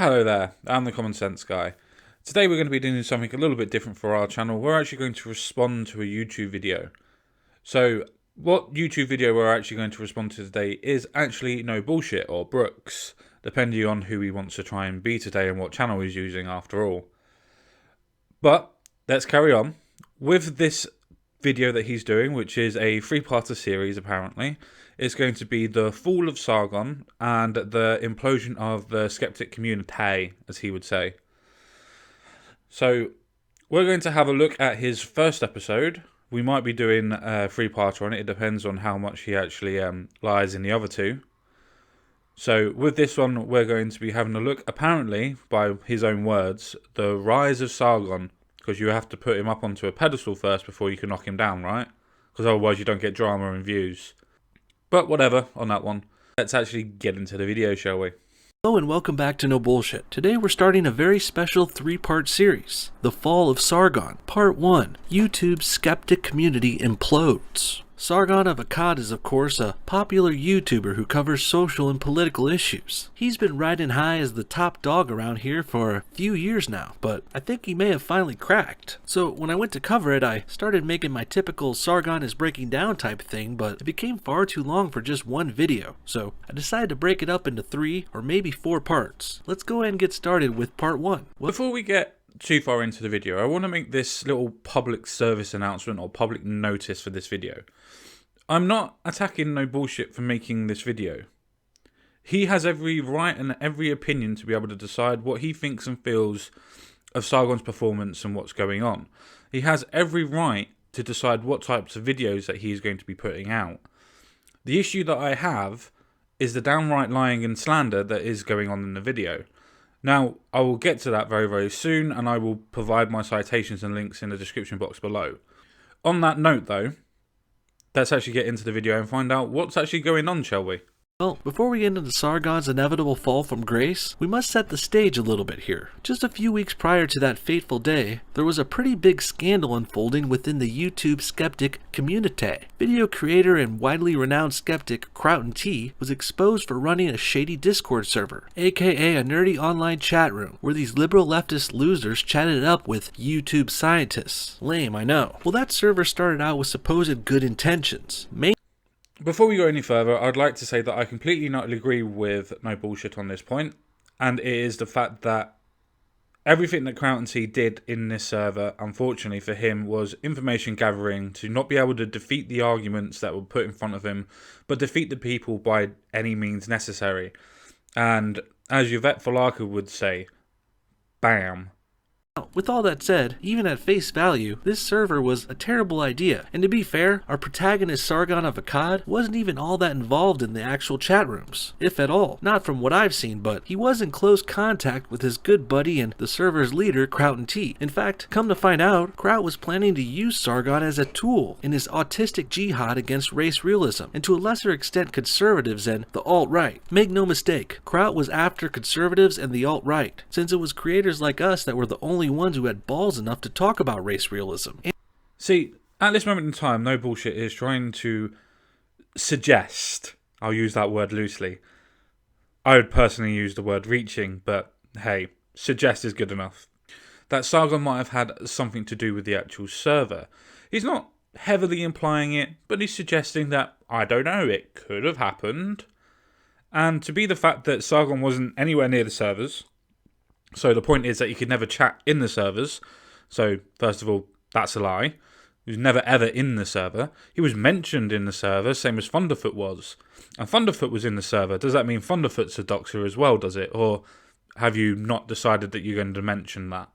Hello there, I'm the Common Sense Guy. Today we're going to be doing something a little bit different for our channel. We're actually going to respond to a YouTube video. So, what YouTube video we're actually going to respond to today is actually Nobullshit or Brooks, depending on who he wants to try and be today and what channel he's using after all. But, let's carry on. With this video that he's doing, which is a three-parter series apparently, it's going to be the fall of Sargon and the implosion of the skeptic community, as he would say. So, we're going to have a look at his first episode. We might be doing a three-parter on it. It depends on how much he actually lies in the other two. So, with this one, we're going to be having a look, apparently, by his own words, the rise of Sargon. Because you have to put him up onto a pedestal first before you can knock him down, right? Because otherwise you don't get drama and views. But whatever on that one. Let's actually get into the video, shall we? Hello and welcome back to Nobullshit. Today we're starting a very special three-part series. The Fall of Sargon. Part 1. YouTube's skeptic community implodes. Sargon of Akkad is of course a popular YouTuber who covers social and political issues. He's been riding high as the top dog around here for a few years now, but I think he may have finally cracked. So when I went to cover it, I started making my typical Sargon is breaking down type thing, but it became far too long for just one video. So I decided to break it up into 3 or maybe 4 parts. Let's go ahead and get started with part 1. Before we get too far into the video, I want to make this little public service announcement or public notice for this video. I'm not attacking Nobullshit for making this video. He has every right and every opinion to be able to decide what he thinks and feels of Sargon's performance and what's going on. He has every right to decide what types of videos that he is going to be putting out. The issue that I have is the downright lying and slander that is going on in the video. Now, I will get to that very, very soon, and I will provide my citations and links in the description box below. On that note, though, let's actually get into the video and find out what's actually going on, shall we? Well, before we get into Sargon's inevitable fall from grace, we must set the stage a little bit here. Just a few weeks prior to that fateful day, there was a pretty big scandal unfolding within the YouTube skeptic community. Video creator and widely renowned skeptic Crout and T was exposed for running a shady Discord server, aka a nerdy online chat room, where these liberal leftist losers chatted it up with YouTube scientists. Lame, I know. Well, that server started out with supposed good intentions. Before we go any further, I'd like to say that I completely not agree with Nobullshit on this point, and it is the fact that everything that Crout did in this server, unfortunately for him, was information gathering to not be able to defeat the arguments that were put in front of him, but defeat the people by any means necessary. And as Yvette Falaka would say, bam. With all that said, even at face value, this server was a terrible idea, and to be fair, our protagonist Sargon of Akkad wasn't even all that involved in the actual chat rooms, if at all. Not from what I've seen, but he was in close contact with his good buddy and the server's leader, Crout and T. In fact, come to find out, Crout was planning to use Sargon as a tool in his autistic jihad against race realism, and to a lesser extent conservatives and the alt-right. Make no mistake, Crout was after conservatives and the alt-right, since it was creators like us that were the only ones who had balls enough to talk about race realism. See, at this moment in time, Nobullshit is trying to suggest, I'll use that word loosely, I would personally use the word reaching, but hey, suggest is good enough, that Sargon might have had something to do with the actual server. He's not heavily implying it, but he's suggesting that, I don't know, it could have happened. And to be the fact that Sargon wasn't anywhere near the servers, so the point is that you could never chat in the servers. So, first of all, that's a lie. He was never ever in the server. He was mentioned in the server, same as Thunderfoot was. And Thunderfoot was in the server. Does that mean Thunderfoot's a doxer as well, does it? Or have you not decided that you're going to mention that?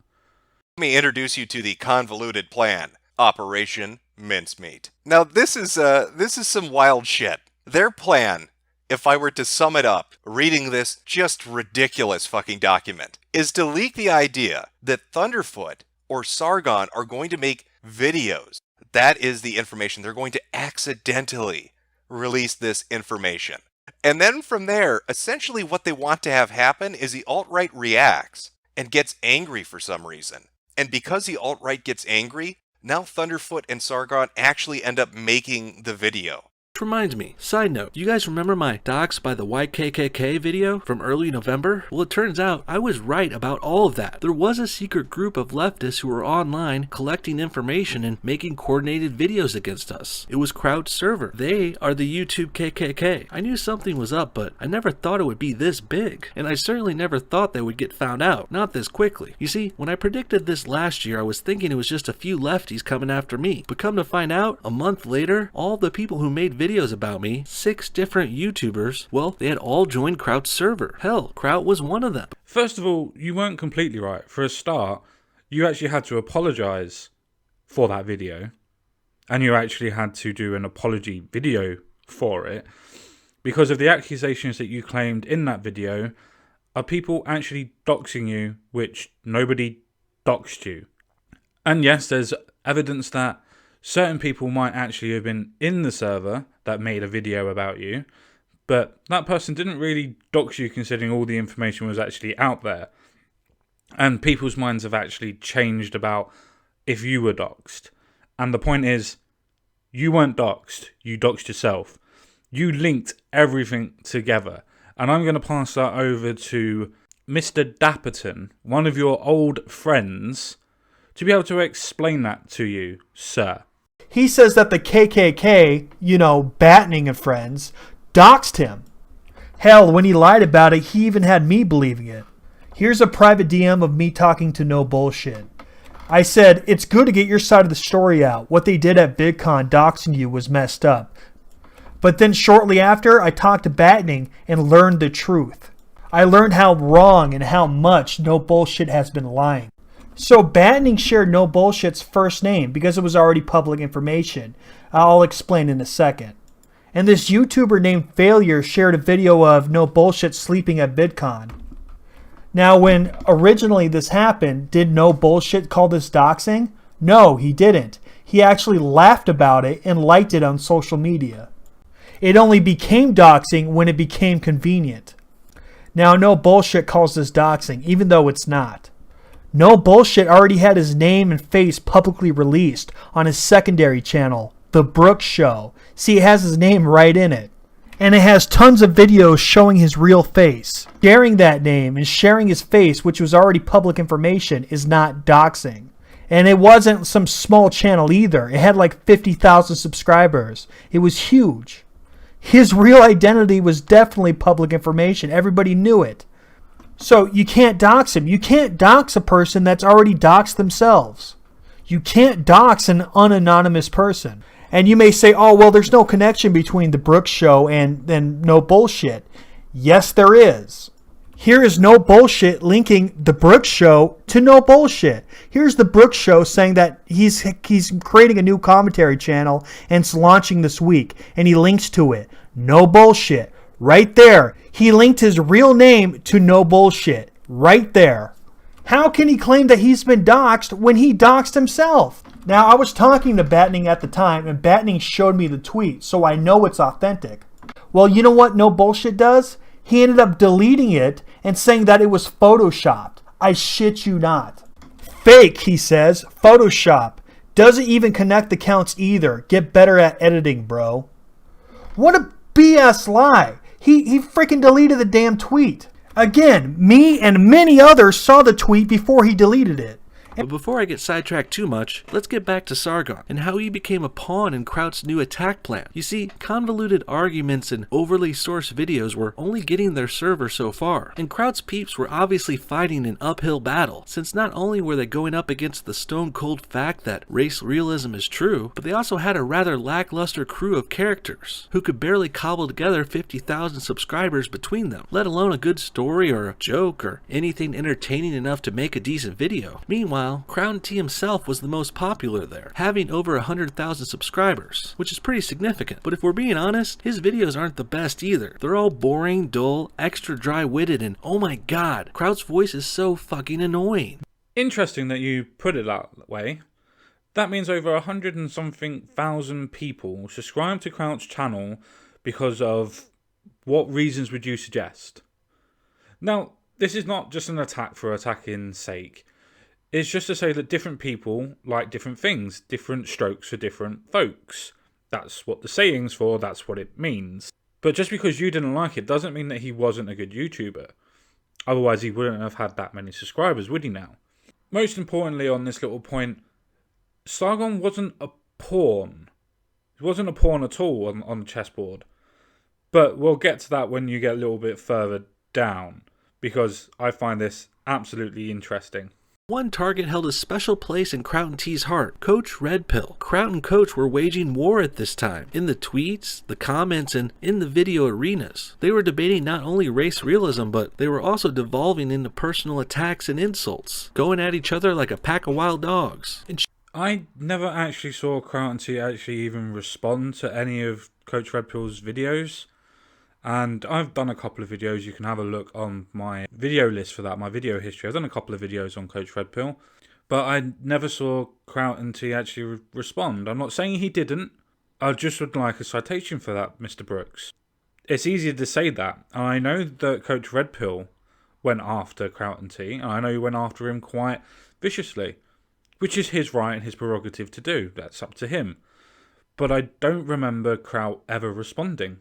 Let me introduce you to the convoluted plan. Operation Mincemeat. Now, this is some wild shit. Their plan, if I were to sum it up, reading this just ridiculous fucking document, is to leak the idea that Thunderfoot or Sargon are going to make videos. That is the information. They're going to accidentally release this information. And then from there, essentially what they want to have happen is the alt-right reacts and gets angry for some reason. And because the alt-right gets angry, now Thunderfoot and Sargon actually end up making the video. Which reminds me, side note, do you guys remember my Doxed by the YKKK video from early November? Well, it turns out I was right about all of that. There was a secret group of leftists who were online collecting information and making coordinated videos against us. It was Crowd's server. They are the YouTube KKK. I knew something was up, but I never thought it would be this big. And I certainly never thought they would get found out. Not this quickly. You see, when I predicted this last year, I was thinking it was just a few lefties coming after me. But come to find out, a month later, all the people who made videos about me, 6 different YouTubers, well, they had all joined Kraut's server. Hell, Kraut was one of them. First of all, you weren't completely right. For a start, you actually had to apologize for that video. And you actually had to do an apology video for it. Because of the accusations that you claimed in that video are people actually doxing you, which nobody doxed you. And yes, there's evidence that certain people might actually have been in the server that made a video about you, but that person didn't really dox you considering all the information was actually out there. And people's minds have actually changed about if you were doxed. And the point is, you weren't doxed, you doxed yourself. You linked everything together. And I'm going to pass that over to Mr. Dapperton, one of your old friends, to be able to explain that to you, sir. He says that the KKK, Battening and friends, doxed him. Hell, when he lied about it, he even had me believing it. Here's a private DM of me talking to Nobullshit. I said, it's good to get your side of the story out. What they did at VidCon doxing you was messed up. But then shortly after, I talked to Battening and learned the truth. I learned how wrong and how much Nobullshit has been lying. So Battening shared Nobullshit's first name because it was already public information. I'll explain in a second. And this YouTuber named Failure shared a video of Nobullshit sleeping at VidCon. Now, when originally this happened, did Nobullshit call this doxing? No, he didn't. He actually laughed about it and liked it on social media. It only became doxing when it became convenient. Now, Nobullshit calls this doxing, even though it's not. Nobullshit already had his name and face publicly released on his secondary channel, The Brooks Show. See, it has his name right in it. And it has tons of videos showing his real face. Sharing that name and sharing his face, which was already public information, is not doxing. And it wasn't some small channel either. It had like 50,000 subscribers. It was huge. His real identity was definitely public information. Everybody knew it. So you can't dox him. You can't dox a person that's already doxed themselves. You can't dox an unanonymous person. And you may say, oh, well, there's no connection between the Brooks Show and Nobullshit. Yes, there is. Here is Nobullshit linking the Brooks Show to Nobullshit. Here's the Brooks Show saying that he's creating a new commentary channel and it's launching this week. And he links to it. Nobullshit. Right there. He linked his real name to Nobullshit. Right there. How can he claim that he's been doxed when he doxed himself? Now, I was talking to Battening at the time, and Battening showed me the tweet, so I know it's authentic. Well, you know what Nobullshit does? He ended up deleting it and saying that it was photoshopped. I shit you not. Fake, he says. Photoshop. Doesn't even connect the counts either. Get better at editing, bro. What a BS lie. He freaking deleted the damn tweet. Again, me and many others saw the tweet before he deleted it. But before I get sidetracked too much, let's get back to Sargon and how he became a pawn in Kraut's new attack plan. You see, convoluted arguments and overly sourced videos were only getting their server so far, and Kraut's peeps were obviously fighting an uphill battle, since not only were they going up against the stone-cold fact that race realism is true, but they also had a rather lackluster crew of characters, who could barely cobble together 50,000 subscribers between them, let alone a good story or a joke or anything entertaining enough to make a decent video. Meanwhile, Crown T himself was the most popular there, having over 100,000 subscribers, which is pretty significant. But if we're being honest, his videos aren't the best either. They're all boring, dull, extra dry-witted, and oh my god, Kraut's voice is so fucking annoying. Interesting that you put it that way. That means over 100 and something thousand people subscribe to Kraut's channel because of what reasons would you suggest? Now, this is not just an attack for attacking's sake. It's just to say that different people like different things, different strokes for different folks. That's what the saying's for, that's what it means. But just because you didn't like it doesn't mean that he wasn't a good YouTuber. Otherwise he wouldn't have had that many subscribers, would he now? Most importantly on this little point, Sargon wasn't a pawn. He wasn't a pawn at all on the chessboard. But we'll get to that when you get a little bit further down, because I find this absolutely interesting. One target held a special place in Kraut and T's heart, Coach Red Pill. Kraut and Coach were waging war at this time, in the tweets, the comments, and in the video arenas. They were debating not only race realism, but they were also devolving into personal attacks and insults, going at each other like a pack of wild dogs. I never actually saw Kraut and T actually even respond to any of Coach Red Pill's videos. And I've done a couple of videos. You can have a look on my video list for that, my video history. I've done a couple of videos on Coach Red Pill, but I never saw Kraut and T actually respond. I'm not saying he didn't. I just would like a citation for that, Mr. Brooks. It's easier to say that. And I know that Coach Red Pill went after Kraut and T, and I know he went after him quite viciously, which is his right and his prerogative to do. That's up to him. But I don't remember Kraut ever responding.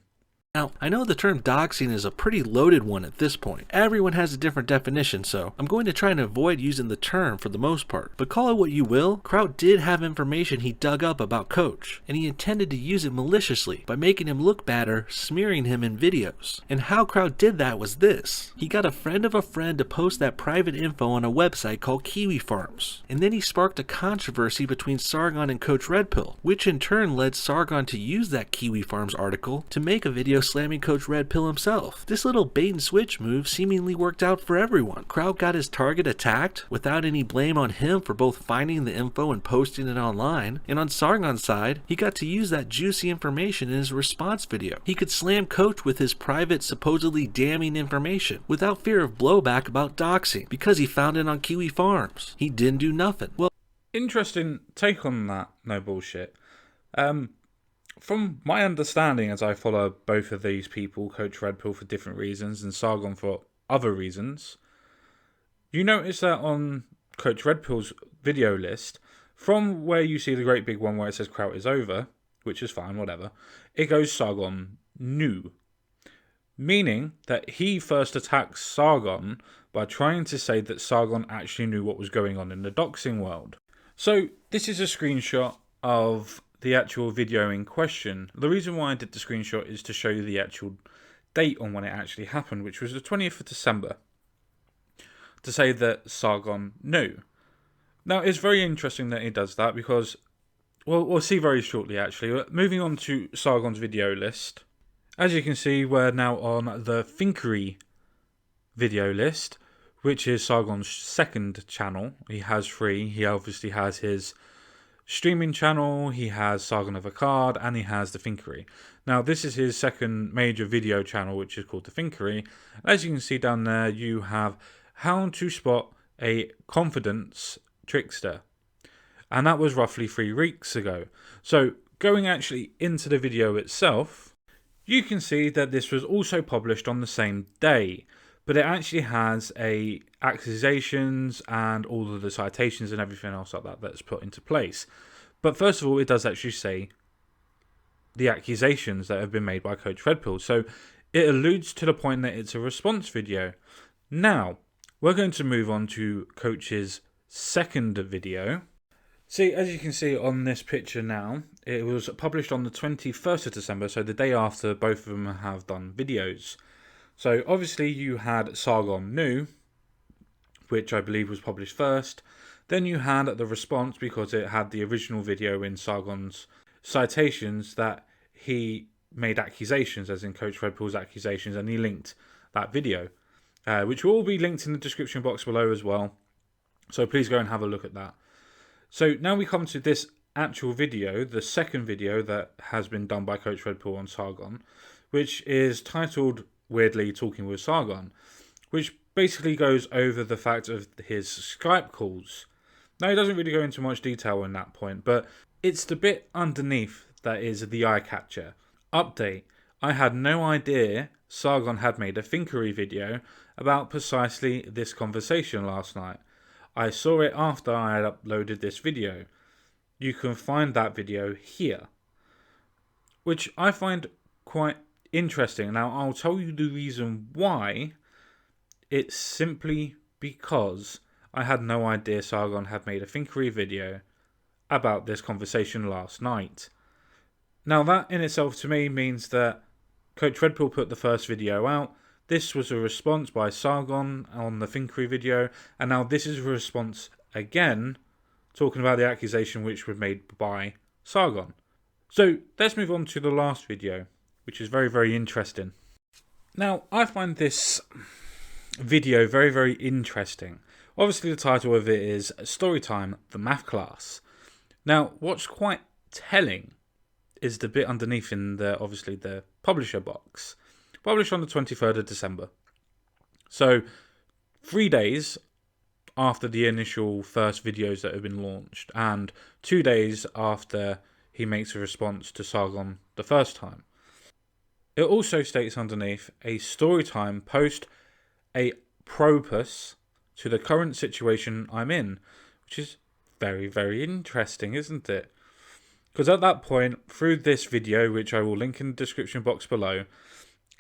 Now, I know the term doxing is a pretty loaded one at this point. Everyone has a different definition, so I'm going to try and avoid using the term for the most part. But call it what you will, Kraut did have information he dug up about Coach, and he intended to use it maliciously by making him look bad or smearing him in videos. And how Kraut did that was this. He got a friend of a friend to post that private info on a website called Kiwi Farms, and then he sparked a controversy between Sargon and Coach Red Pill, which in turn led Sargon to use that Kiwi Farms article to make a video slamming Coach Red Pill himself. This little bait and switch move seemingly worked out for everyone. Kraut got his target attacked without any blame on him for both finding the info and posting it online, and on Sargon's side, he got to use that juicy information in his response video. He could slam Coach with his private, supposedly damning information without fear of blowback about doxing because he found it on Kiwi Farms. He didn't do nothing. Well, Interesting take on that, Nobullshit. From my understanding, as I follow both of these people, Coach Red Pill for different reasons and Sargon for other reasons, you notice that on Coach Red Pill's video list, from where you see the great big one where it says Kraut is over, which is fine, whatever, it goes Sargon knew. Meaning that he first attacks Sargon by trying to say that Sargon actually knew what was going on in the doxing world. So this is a screenshot of the actual video in question. The reason why I did the screenshot is to show you the actual date on when it actually happened, which was the 20th of December, to say that Sargon knew. Now, it's very interesting that he does that because, well, we'll see very shortly actually. Moving on to Sargon's video list. As you can see, we're now on the Finkery video list, which is Sargon's second channel. He has 3. He obviously has his streaming channel, he has Sargon of Akkad, and he has the Finkery. Now, this is his second major video channel, which is called the Finkery. As you can see down there, you have how to spot a confidence trickster. And that was roughly 3 weeks ago. So, going actually into the video itself, you can see that this was also published on the same day. But it actually has accusations and all of the citations and everything else like that that's put into place. But first of all, it does actually say the accusations that have been made by Coach Red Pill. So it alludes to the point that it's a response video. Now, we're going to move on to Coach's second video. See, as you can see on this picture now, it was published on the 21st of December, so the day after both of them have done videos. So obviously you had Sargon Knew, which I believe was published first. Then you had the response because it had the original video in Sargon's citations that he made accusations, as in Coach Red Pill's accusations, and he linked that video, which will all be linked in the description box below as well. So please go and have a look at that. So now we come to this actual video, the second video that has been done by Coach Red Pill on Sargon, which is titled weirdly Talking with Sargon, which basically goes over the fact of his Skype calls. Now, he doesn't really go into much detail on that point, but it's the bit underneath that is the eye catcher. Update: I had no idea Sargon had made a Finkery video about precisely this conversation last night. I saw it after I had uploaded this video. You can find that video here. which I find quite interesting. Now, I'll tell you the reason why. It's simply because I had no idea Sargon had made a Thinkery video about this conversation last night. Now, that in itself to me means that Coach Red Pill put the first video out. This was a response by Sargon on the Thinkery video, and now this is a response again, talking about the accusation which was made by Sargon. So let's move on to the last video, which is very, very interesting. Now, I find this video very, very interesting. Obviously, the title of it is Storytime, the Math Class. Now, what's quite telling is the bit underneath in obviously the publisher box. Published on the 23rd of December. So, 3 days after the initial first videos that have been launched, and 2 days after he makes a response to Sargon the first time. It also states underneath a storytime post a propus to the current situation I'm in, which is very, very interesting, isn't it? Because at that point, through this video, which I will link in the description box below,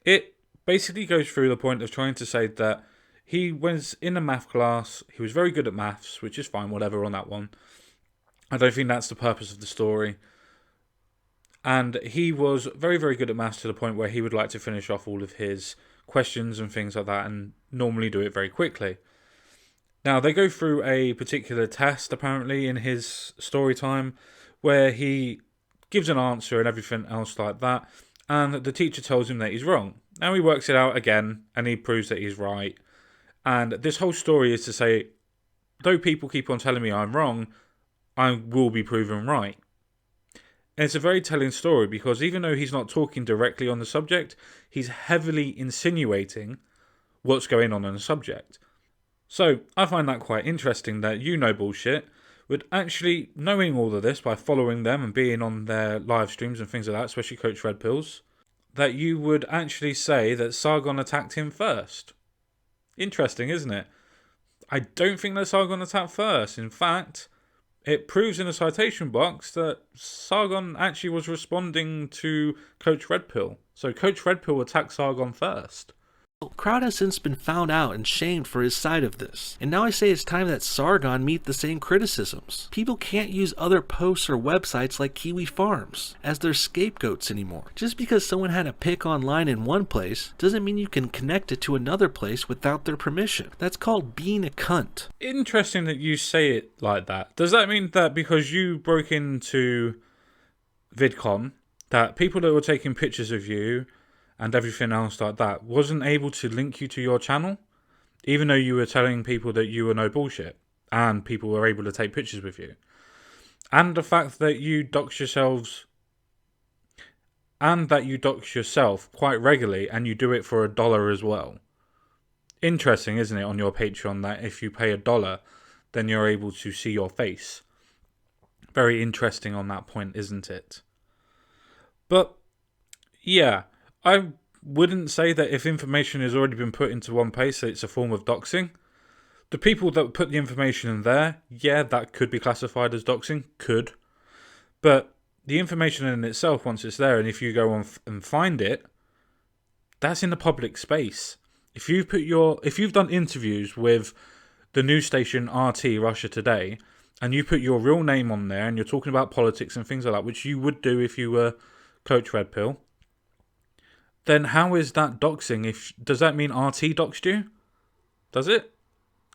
it basically goes through the point of trying to say that he was in a math class, he was very good at maths, which is fine, whatever on that one. I don't think that's the purpose of the story. And he was very, very good at maths to the point where he would like to finish off all of his questions and things like that and normally do it very quickly. Now, they go through a particular test, apparently, in his story time, where he gives an answer and everything else like that, and the teacher tells him that he's wrong. Now he works it out again, and he proves that he's right. And this whole story is to say, though people keep on telling me I'm wrong, I will be proven right. And it's a very telling story, because even though he's not talking directly on the subject, he's heavily insinuating what's going on in the subject. So I find that quite interesting that Nobullshit would actually, knowing all of this by following them and being on their live streams and things like that, especially Coach Red Pills, that you would actually say that Sargon attacked him first. Interesting, isn't it? I don't think that Sargon attacked first. In fact, it proves in the citation box that Sargon actually was responding to Coach Red Pill. So Coach Red Pill attacked Sargon first. Crowd has since been found out and shamed for his side of this, and now I say it's time that Sargon meet the same criticisms. People can't use other posts or websites like Kiwi Farms as their scapegoats anymore. Just because someone had a pic online in one place doesn't mean you can connect it to another place without their permission. That's called being a cunt. Interesting that you say it like that. Does that mean that because you broke into VidCon, that people that were taking pictures of you and everything else like that wasn't able to link you to your channel, even though you were telling people that you were Nobullshit and people were able to take pictures with you? And the fact that you dox yourselves, and that you dox yourself quite regularly, and you do it for $1 as well. Interesting, isn't it, on your Patreon, that if you pay $1, then you're able to see your face. Very interesting on that point, isn't it? But yeah, I wouldn't say that if information has already been put into one place that it's a form of doxing. The people that put the information in there, yeah, that could be classified as doxing, could. But the information in itself, once it's there, and if you go on and find it, that's in the public space. If you've done interviews with the news station RT Russia Today, and you put your real name on there, and you're talking about politics and things like that, which you would do if you were Coach Red Pill, then how is that doxing? Does that mean RT doxed you? Does it?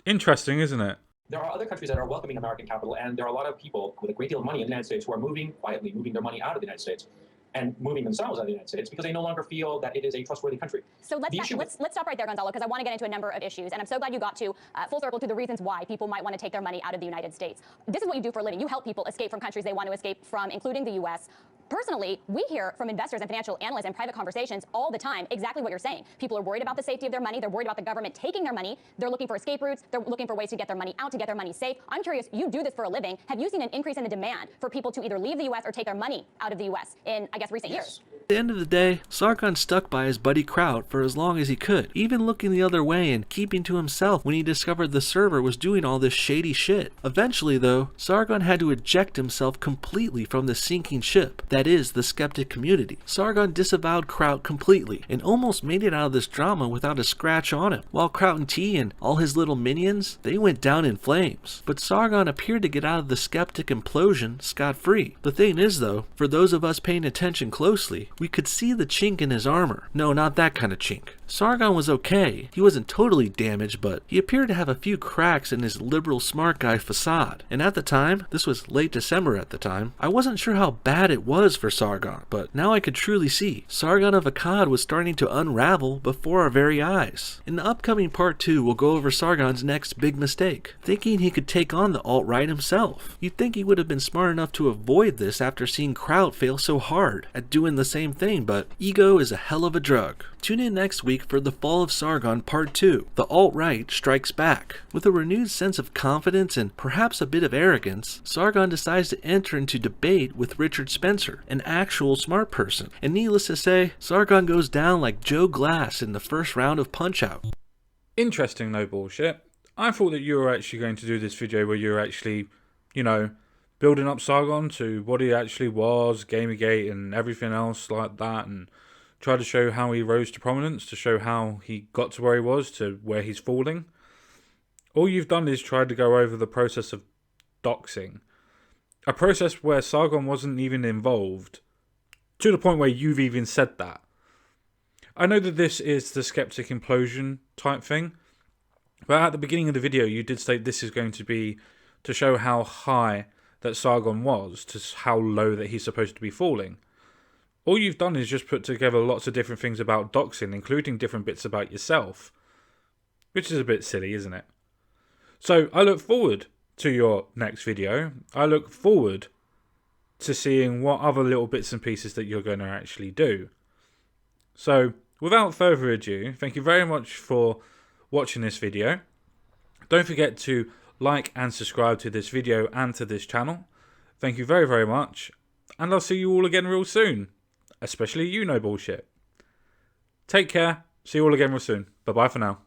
Interesting, isn't it? There are other countries that are welcoming American capital, and there are a lot of people with a great deal of money in the United States who are quietly moving their money out of the United States and moving themselves out of the United States because they no longer feel that it is a trustworthy country. So let's stop right there, Gonzalo, because I want to get into a number of issues, and I'm so glad you got to full circle to the reasons why people might want to take their money out of the United States. This is what you do for a living. You help people escape from countries they want to escape from, including the U.S. Personally, we hear from investors and financial analysts in private conversations all the time exactly what you're saying. People are worried about the safety of their money. They're worried about the government taking their money. They're looking for escape routes. They're looking for ways to get their money out, to get their money safe. I'm curious, you do this for a living. Have you seen an increase in the demand for people to either leave the U.S. or take their money out of the U.S. in, I guess, recent years? At the end of the day, Sargon stuck by his buddy Kraut for as long as he could, even looking the other way and keeping to himself when he discovered the server was doing all this shady shit. Eventually though, Sargon had to eject himself completely from the sinking ship, that is, the skeptic community. Sargon disavowed Kraut completely, and almost made it out of this drama without a scratch on him, while Kraut and T and all his little minions, they went down in flames. But Sargon appeared to get out of the skeptic implosion scot-free. The thing is though, for those of us paying attention closely, we could see the chink in his armor. No, not that kind of chink. Sargon was okay. He wasn't totally damaged, but he appeared to have a few cracks in his liberal smart guy facade. And at the time, this was late December at the time, I wasn't sure how bad it was for Sargon, but now I could truly see. Sargon of Akkad was starting to unravel before our very eyes. In the upcoming part 2, we'll go over Sargon's next big mistake, thinking he could take on the alt-right himself. You'd think he would have been smart enough to avoid this after seeing Kraut fail so hard at doing the same thing, but ego is a hell of a drug. Tune in next week for The Fall of Sargon Part 2, The Alt-Right Strikes Back. With a renewed sense of confidence and perhaps a bit of arrogance, Sargon decides to enter into debate with Richard Spencer, an actual smart person. And needless to say, Sargon goes down like Joe Glass in the first round of Punch-Out. Interesting, Nobullshit. I thought that you were actually going to do this video where you're actually, building up Sargon to what he actually was, Gamergate and everything else like that, and try to show how he rose to prominence, to show how he got to where he was, to where he's falling. All you've done is tried to go over the process of doxing. A process where Sargon wasn't even involved, to the point where you've even said that. I know that this is the skeptic implosion type thing, but at the beginning of the video you did state this is going to be to show how high that Sargon was, to how low that he's supposed to be falling. All you've done is just put together lots of different things about doxing, including different bits about yourself. Which is a bit silly, isn't it? So, I look forward to your next video. I look forward to seeing what other little bits and pieces that you're going to actually do. So, without further ado, thank you very much for watching this video. Don't forget to like and subscribe to this video and to this channel. Thank you very, very much. And I'll see you all again real soon. Especially you, Nobullshit. Take care. See you all again real soon. Bye-bye for now.